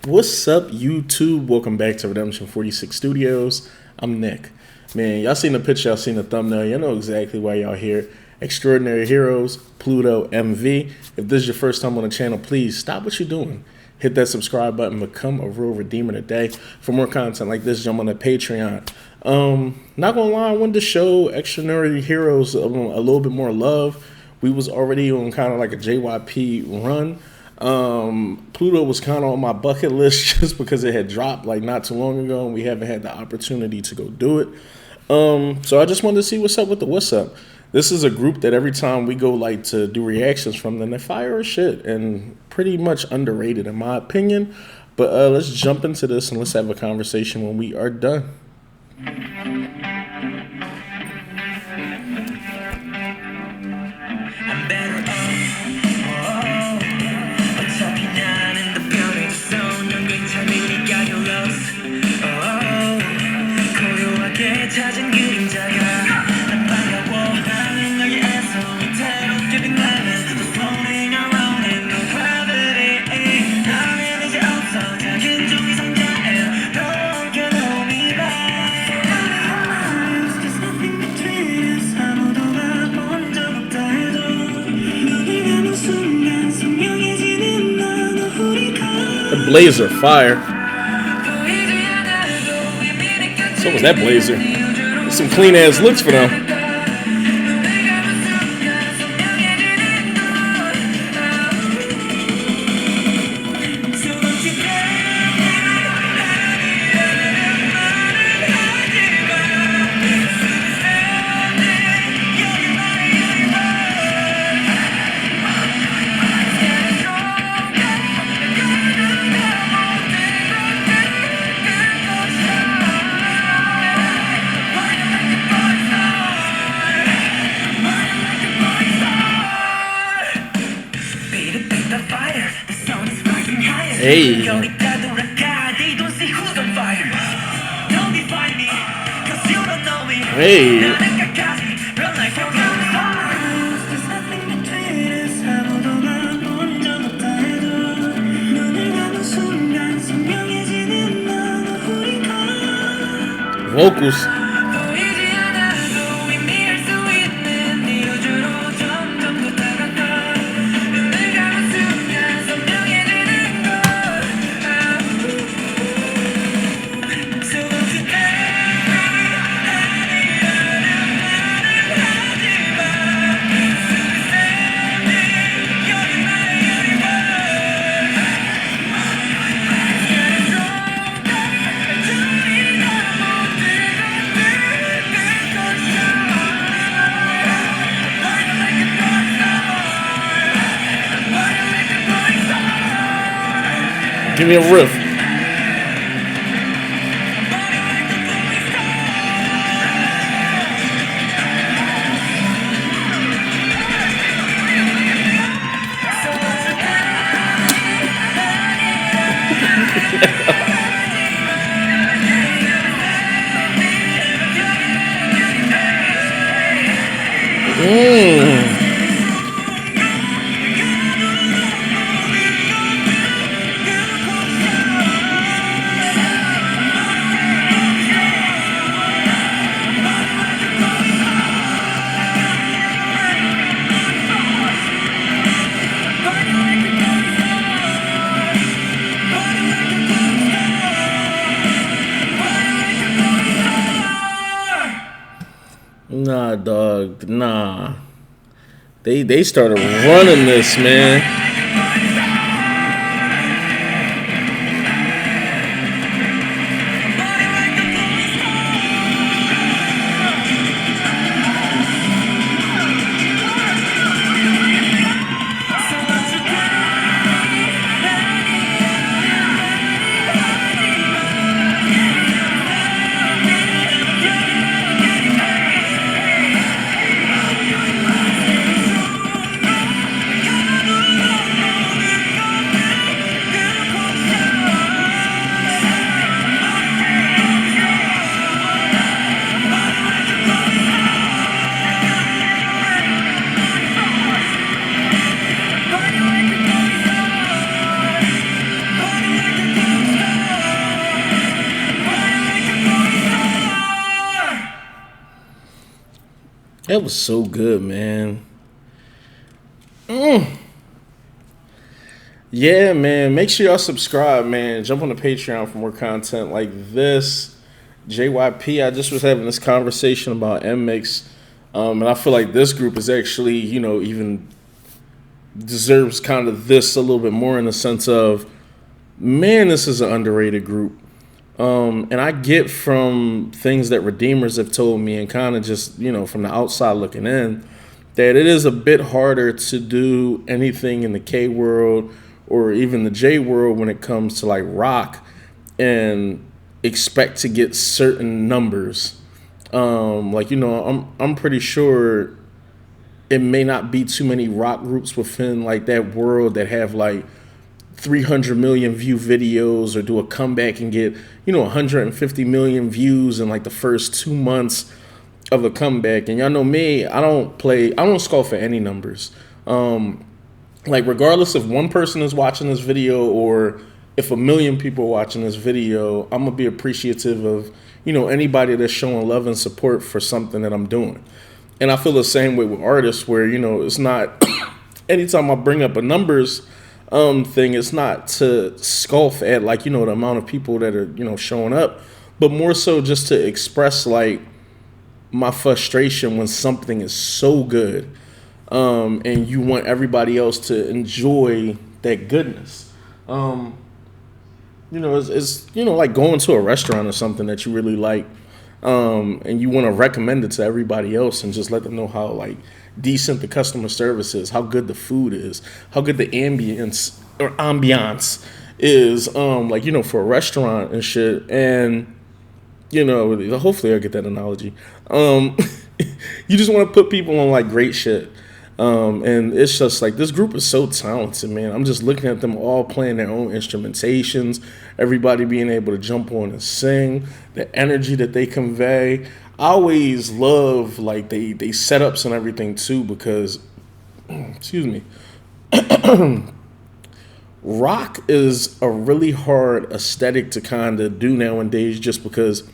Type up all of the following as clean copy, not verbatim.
What's up, YouTube? Welcome back to Redemption 46 Studios. I'm Nick. Man, y'all seen the picture, y'all seen the thumbnail. Y'all know exactly why y'all here. Extraordinary Heroes, PLUTO, MV. If this is your first time on the channel, please stop what you're doing. Hit that subscribe button, become a real redeemer today. For more content like this, jump on the Patreon. Not gonna lie, I wanted to show Extraordinary Heroes a little bit more love. We was already on kind of like a JYP run. PLUTO was kind of on my bucket list just because it had dropped like not too long ago and we haven't had the opportunity to go do it. So I just wanted to see what's up with the what's up. This is a group that every time we go like to do reactions from them, they fire as shit and pretty much underrated in my opinion. But let's jump into this and let's have a conversation when we are done. The blazer fire. So was that blazer. Some clean ass looks for them. Hey. Hey. Vocals. Give me a riff. Nah, dog. Nah. They started running this, man. That was so good, man. Yeah, man. Make sure y'all subscribe, man. Jump on the Patreon for more content like this. JYP, I just was having this conversation about MX, and I feel like this group is actually, even deserves kind of this a little bit more in the sense of, man, this is an underrated group. And I get from things that Redeemers have told me and kind of just, from the outside looking in, that it is a bit harder to do anything in the K world or even the J world when it comes to like rock and expect to get certain numbers. I'm pretty sure it may not be too many rock groups within like that world that have like 300 million view videos or do a comeback and get 150 million views in like the first 2 months of a comeback. And y'all know me, I don't scoff at any numbers. Like regardless if one person is watching this video or if a million people are watching this video, I'm gonna be appreciative of anybody that's showing love and support for something that I'm doing. And I feel the same way with artists where it's not anytime I bring up a numbers thing, it's not to scoff at like the amount of people that are showing up, but more so just to express like my frustration when something is so good, and you want everybody else to enjoy that goodness. It's like going to a restaurant or something that you really like, and you want to recommend it to everybody else and just let them know how like decent the customer service is, how good the food is, how good the ambience is, for a restaurant and shit. And hopefully I get that analogy. You just want to put people on like great shit. And it's just like this group is so talented, man. I'm just looking at them all playing their own instrumentations, everybody being able to jump on and sing, the energy that they convey. I always love like they setups and everything too because, excuse me, rock is a really hard aesthetic to kind of do nowadays just because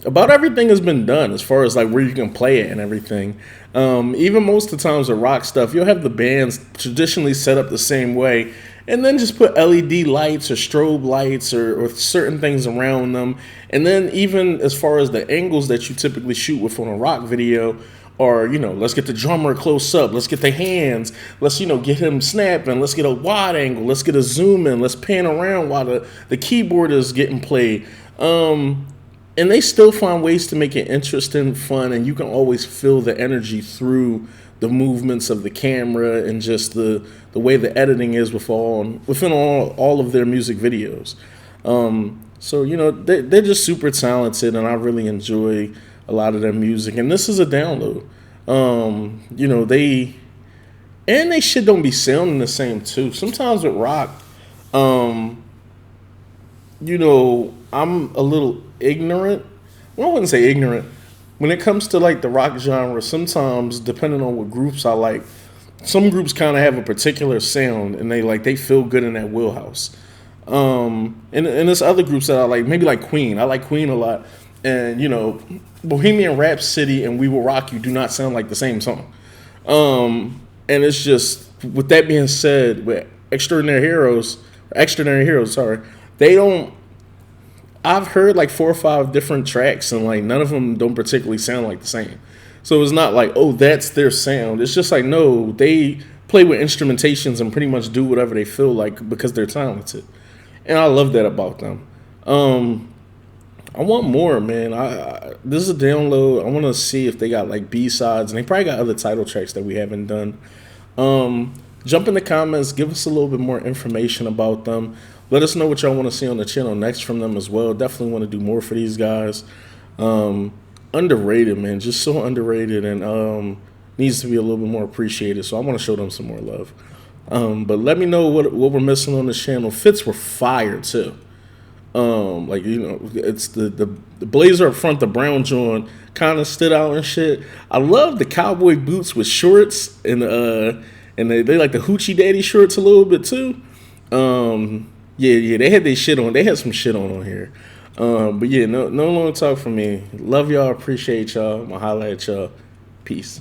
about everything has been done as far as like where you can play it and everything. Even most of the times with rock stuff, you'll have the bands traditionally set up the same way and then just put LED lights or strobe lights or certain things around them. And then even as far as the angles that you typically shoot with on a rock video, or, let's get the drummer close up, let's get the hands, let's, get him snapping, let's get a wide angle, let's get a zoom in, let's pan around while the keyboard is getting played. And they still find ways to make it interesting, fun, and you can always feel the energy through the movements of the camera and just the way the editing is within all of their music videos. They're just super talented, and I really enjoy a lot of their music. And this is a download. They shit don't be sounding the same too. Sometimes with rock, I'm a little ignorant. Well, I wouldn't say ignorant. When it comes to like the rock genre, sometimes depending on what groups I like, some groups kind of have a particular sound and they feel good in that wheelhouse. And there's other groups that I like, maybe like Queen. I like Queen a lot. And Bohemian Rhapsody and We Will Rock You do not sound like the same song. And it's just, with that being said, with Xdinary Heroes, sorry, they don't. I've heard like 4 or 5 different tracks and like none of them don't particularly sound like the same. So it's not like, oh, that's their sound. It's just like, no, they play with instrumentations and pretty much do whatever they feel like because they're talented. And I love that about them. I want more, man. This is a download. I want to see if they got like B-sides, and they probably got other title tracks that we haven't done. Jump in the comments, give us a little bit more information about them. Let us know what y'all want to see on the channel next from them as well. Definitely want to do more for these guys. Underrated, man. Just so underrated, and needs to be a little bit more appreciated. So I want to show them some more love. But let me know what we're missing on this channel. Fits were fire too. It's the blazer up front, the brown joint kind of stood out and shit. I love the cowboy boots with shorts and they like the hoochie daddy shorts a little bit too. Yeah, they had their shit on. They had some shit on here. But yeah, no long talk from me. Love y'all, appreciate y'all. I'm gonna holla at y'all. Peace.